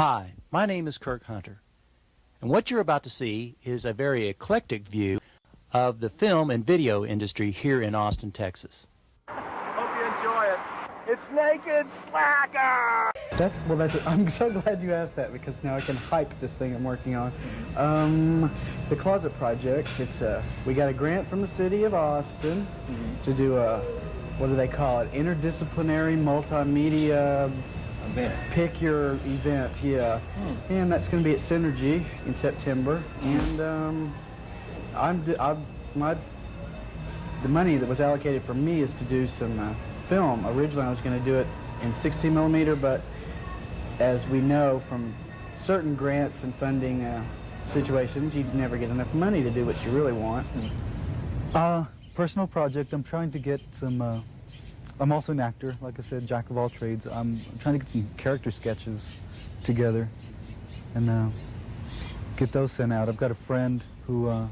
Hi, my name is Kirk Hunter, and what you're about to see is a very eclectic view of the film and video industry here in Austin, Texas. Hope you enjoy it. It's Naked Slacker! I'm so glad you asked that, because now I can hype this thing I'm working on. The Closet Project, we got a grant from the city of Austin to do a, what do they call it, interdisciplinary multimedia event. Pick your event, yeah. And that's going to be at Synergy in September. And the money that was allocated for me is to do some film. Originally I was going to do it in 16mm, but as we know from certain grants and funding situations, you never get enough money to do what you really want. Personal project, I'm trying to get some, I'm also an actor, like I said, jack of all trades. I'm trying to get some character sketches together and get those sent out. I've got a friend who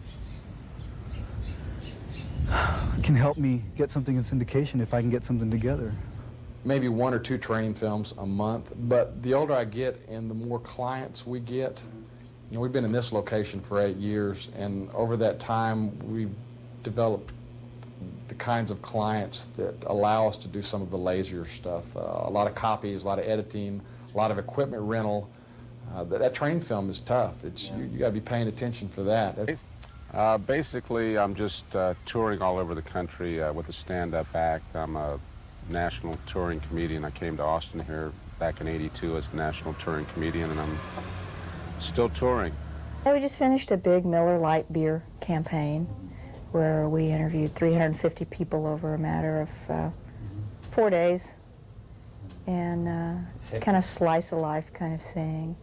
can help me get something in syndication if I can get something together. Maybe 1 or 2 training films a month, but the older I get and the more clients we get, you know, we've been in this location for 8 years, and over that time we've developed the kinds of clients that allow us to do some of the lazier stuff. A lot of copies, a lot of editing, a lot of equipment rental. That training film is tough. You got to be paying attention for that. Basically, I'm just touring all over the country with a stand-up act. I'm a national touring comedian. I came to Austin here back in '82 as a national touring comedian, and I'm still touring. We just finished a big Miller Lite beer campaign where we interviewed 350 people over a matter of 4 days, and kind of slice of life kind of thing.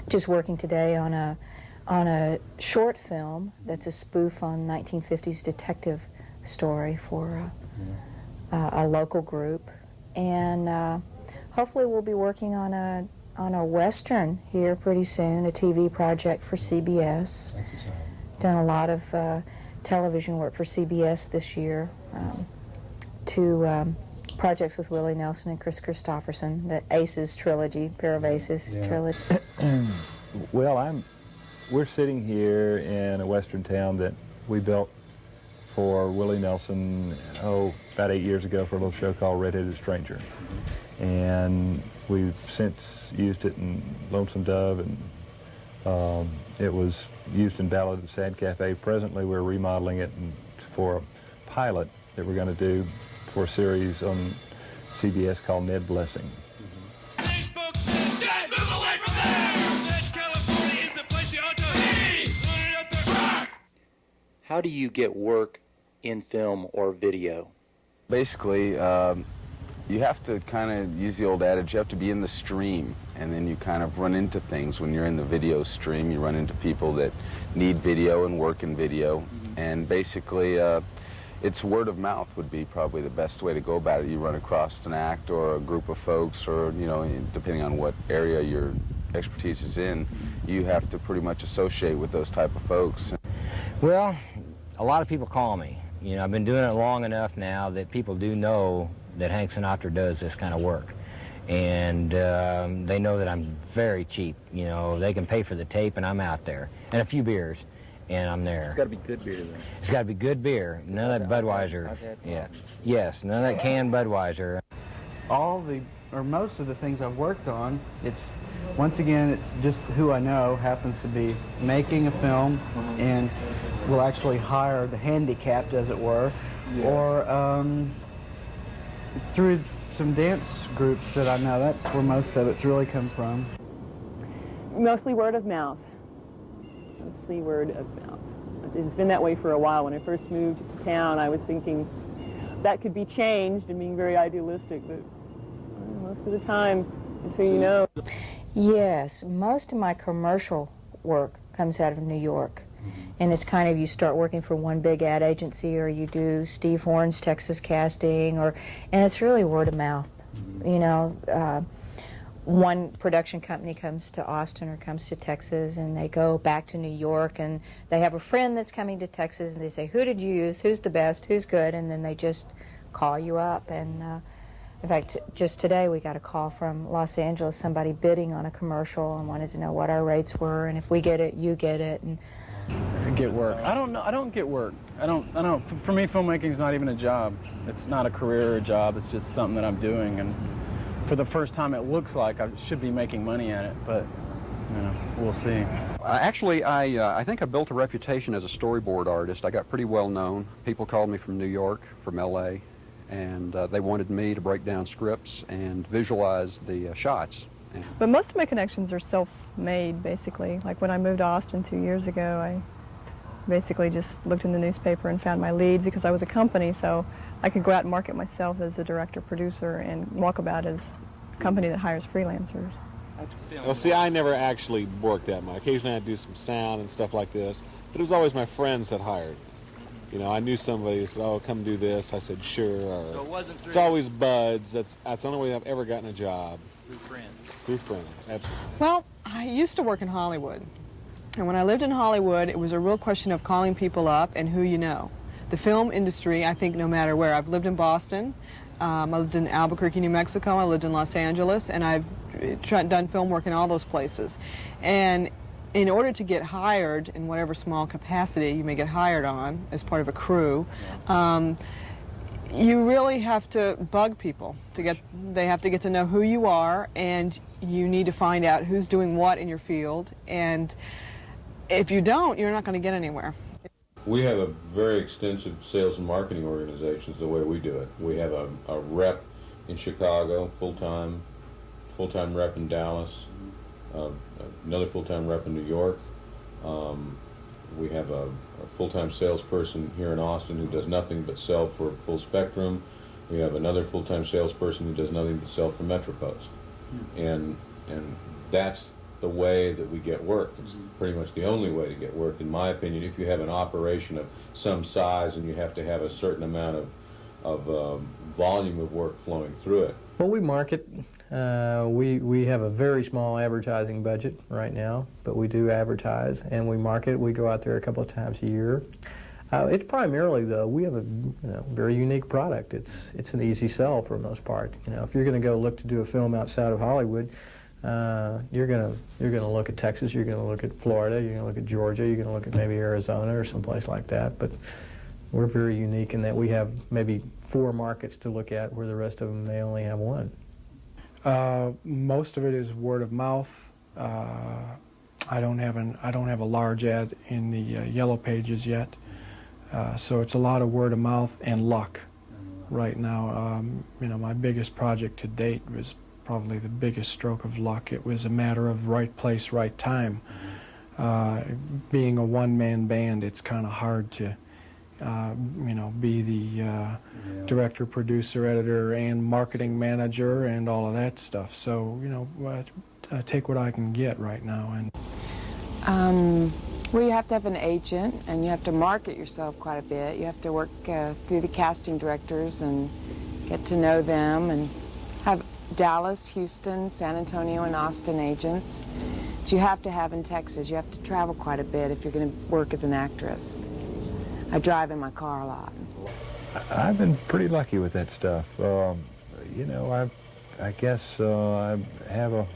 Just working today on a short film that's a spoof on 1950s detective story for a local group, and hopefully we'll be working on a Western here pretty soon, a TV project for CBS. Done a lot of television work for CBS this year. 2 projects with Willie Nelson and Chris Christopherson, the Aces trilogy, pair of Aces trilogy. Well, we're sitting here in a western town that we built for Willie Nelson, about 8 years ago for a little show called Red-Headed Stranger. And we've since used it in Lonesome Dove, and it was used in Ballad of the Sad Cafe. Presently, we're remodeling it for a pilot that we're going to do for a series on CBS called Ned Blessing. How do you get work in film or video? Basically, you have to kind of use the old adage, you have to be in the stream, and then you kind of run into things. When you're in the video stream, you run into people that need video and work in video, and basically it's word of mouth would be probably the best way to go about it. You run across an act or a group of folks, or, you know, depending on what area your expertise is in, you have to pretty much associate with those type of folks. Well, a lot of people call me. You know, I've been doing it long enough now that people do know that Hank Sinatra does this kind of work. And they know that I'm very cheap. You know, they can pay for the tape and I'm out there. And a few beers, and I'm there. It's got to be good beer, then. It's got to be good beer. None of that Budweiser. Yeah. Yes, none of that canned Budweiser. Most of the things I've worked on, once again, it's just who I know happens to be making a film and will actually hire the handicapped, as it were, or through some dance groups that I know. That's where most of it's really come from. Mostly word of mouth. Mostly word of mouth. It's been that way for a while. When I first moved to town, I was thinking that could be changed and being very idealistic, but most of the time, it's who you know. Yes, most of my commercial work comes out of New York. And it's kind of, you start working for one big ad agency, or you do Steve Horn's Texas casting, and it's really word of mouth. You know, one production company comes to Austin or comes to Texas, and they go back to New York, and they have a friend that's coming to Texas, and they say, who did you use, who's the best, who's good, and then they just call you up, and In fact, just today we got a call from Los Angeles, somebody bidding on a commercial and wanted to know what our rates were, and if we get it, you get it. And get work. I don't know. I don't get work. I don't. For me, filmmaking's not even a job. It's not a career or a job. It's just something that I'm doing. And for the first time, it looks like I should be making money at it. But you know, we'll see. Actually, I think I built a reputation as a storyboard artist. I got pretty well known. People called me from New York, from L.A., and they wanted me to break down scripts and visualize the shots. But most of my connections are self-made, basically. Like when I moved to Austin 2 years ago, I basically just looked in the newspaper and found my leads because I was a company, so I could go out and market myself as a director-producer and walk about as a company that hires freelancers. Well, see, I never actually worked that much. Occasionally I'd do some sound and stuff like this, but it was always my friends that hired me. You know, I knew somebody that said, "Oh, come do this." I said, "Sure." Or, so it wasn't through... It's always buds. That's the only way I've ever gotten a job. Through friends. Through friends, absolutely. Well, I used to work in Hollywood. And when I lived in Hollywood, it was a real question of calling people up and who you know. The film industry, I think no matter where. I've lived in Boston. I lived in Albuquerque, New Mexico. I lived in Los Angeles. And I've done film work in all those places. And in order to get hired in whatever small capacity you may get hired on as part of a crew, you really have to bug people they have to get to know who you are, and you need to find out who's doing what in your field, and if you don't, you're not going to get anywhere. We have a very extensive sales and marketing organization is the way we do it. We have a rep in Chicago, full-time rep in Dallas, another full-time rep in New York. We have a full-time salesperson here in Austin who does nothing but sell for Full Spectrum. We have another full-time salesperson who does nothing but sell for MetroPost. And that's the way that we get work. It's pretty much the only way to get work, in my opinion. If you have an operation of some size and you have to have a certain amount of volume of work flowing through it. Well, we market. We have a very small advertising budget right now, but we do advertise and we market. We go out there a couple of times a year. It's primarily, though, we have a very unique product. It's an easy sell for the most part. You know, if you're going to go look to do a film outside of Hollywood, you're going to look at Texas, you're going to look at Florida, you're going to look at Georgia, you're going to look at maybe Arizona or someplace like that. But we're very unique in that we have maybe 4 markets to look at, where the rest of them, they only have 1. Most of it is word of mouth. I don't have a large ad in the yellow pages yet, so it's a lot of word of mouth and luck right now. You know, my biggest project to date was probably the biggest stroke of luck. It was a matter of right place, right time. Being a one-man band, it's kind of hard to you know, be the director, producer, editor, and marketing manager, and all of that stuff. So, you know, take what I can get right now. And well, you have to have an agent, and you have to market yourself quite a bit. You have to work through the casting directors and get to know them, and have Dallas, Houston, San Antonio, and Austin agents. But you have to have in Texas. You have to travel quite a bit if you're going to work as an actress. I drive in my car a lot. I've been pretty lucky with that stuff. You know, I guess I have a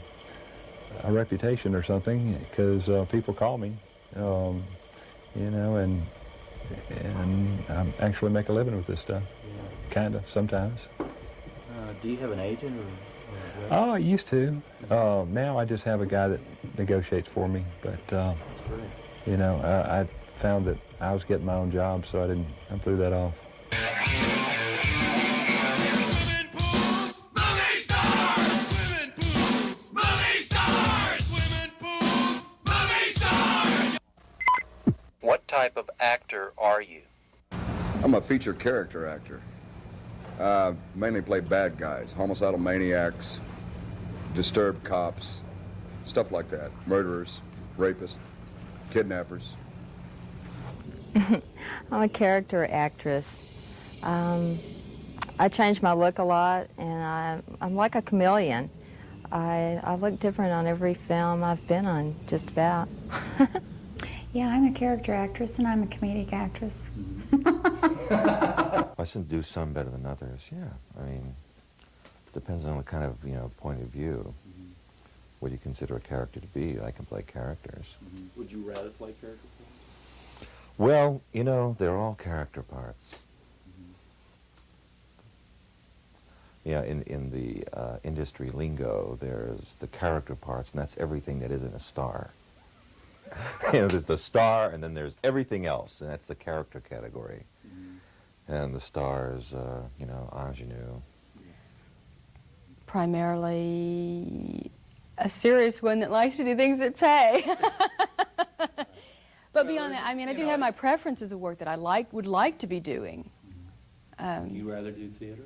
reputation or something, because people call me, you know, and I actually make a living with this stuff, kind of, sometimes. Do you have an agent? Oh, I used to. Now I just have a guy that negotiates for me, but, you know, I found that I was getting my own job, so I threw that off. What type of actor are you? I'm a feature character actor. Mainly play bad guys, homicidal maniacs, disturbed cops, stuff like that. Murderers, rapists, kidnappers. I'm a character actress. I change my look a lot, and I'm like a chameleon. I look different on every film I've been on, just about. Yeah, I'm a character actress, and I'm a comedic actress. I some do some better than others, yeah. I mean, Depends on what kind of, point of view. What do you consider a character to be? I can play characters. Would you rather play character films? Well, they're all character parts. Yeah, in the industry lingo, there's the character parts, and that's everything that isn't a star. There's the star, and then there's everything else, and that's the character category. And the star is, ingenue. Primarily a serious one that likes to do things that pay. But beyond that, I mean, I do have my preferences of work that I would like to be doing. You'd rather do theater?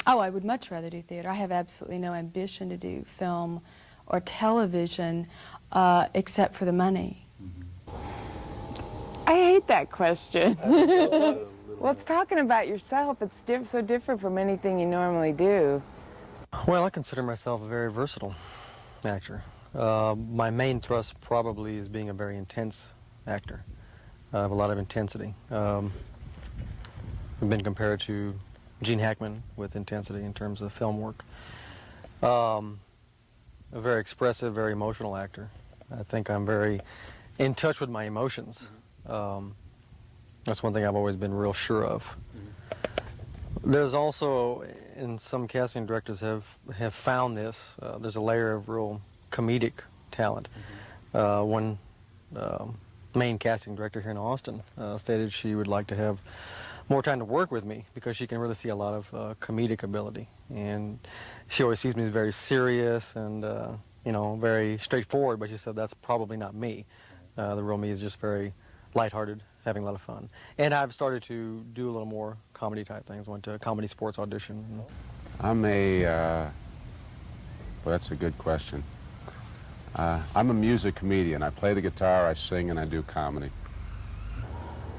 Oh, I would much rather do theater. I have absolutely no ambition to do film or television except for the money. I hate that question. Well, it's talking about yourself. It's so different from anything you normally do. Well, I consider myself a very versatile actor. My main thrust probably is being a very intense actor. I have a lot of intensity. I've been compared to Gene Hackman with intensity in terms of film work. A very expressive, very emotional actor. I think I'm very in touch with my emotions. That's one thing I've always been real sure of. There's also, and some casting directors have found this, there's a layer of real comedic talent. One main casting director here in Austin stated she would like to have more time to work with me because she can really see a lot of comedic ability. And she always sees me as very serious and, very straightforward, but she said that's probably not me. The real me is just very lighthearted, having a lot of fun. And I've started to do a little more comedy type things. Went to a comedy sports audition. I'm well, that's a good question. I'm a music comedian. I play the guitar, I sing, and I do comedy.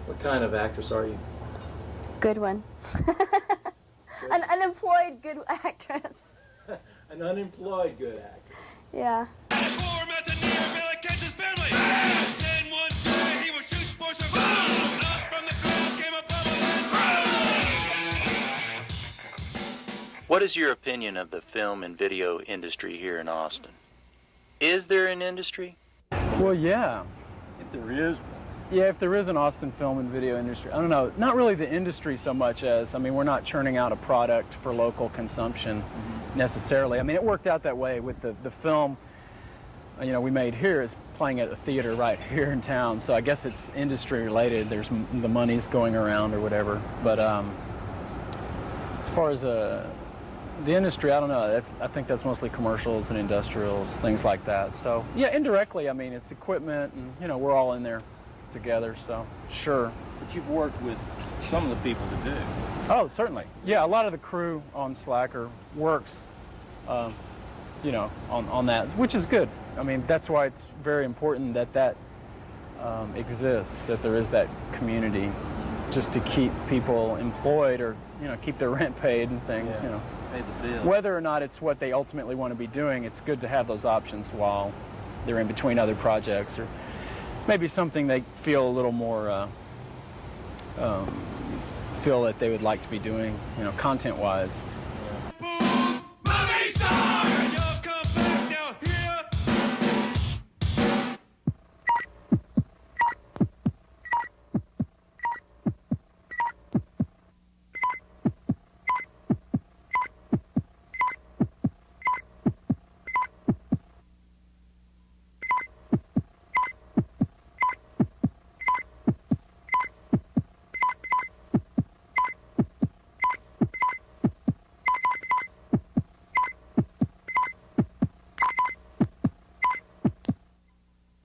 What kind of actress are you? Good one. An unemployed good actress. An unemployed good actress. Yeah. What is your opinion of the film and video industry here in Austin? Is there an industry? Well, yeah. If there is one. Yeah, if there is an Austin film and video industry. I don't know, not really the industry so much as, we're not churning out a product for local consumption necessarily. It worked out that way with the film, we made here is playing at a theater right here in town, so I guess it's industry related. There's the money's going around or whatever. But as far as the industry, I don't know. I think that's mostly commercials and industrials, things like that. So yeah, indirectly, it's equipment, and we're all in there together. So sure. But you've worked with some of the people that do. Oh, certainly. Yeah, a lot of the crew on Slacker works, on that, which is good. That's why it's very important that exists, that there is that community, just to keep people employed or keep their rent paid and things. Yeah. Pay the bill. Whether or not it's what they ultimately want to be doing, it's good to have those options while they're in between other projects, or maybe something they feel a little more feel that they would like to be doing, content-wise.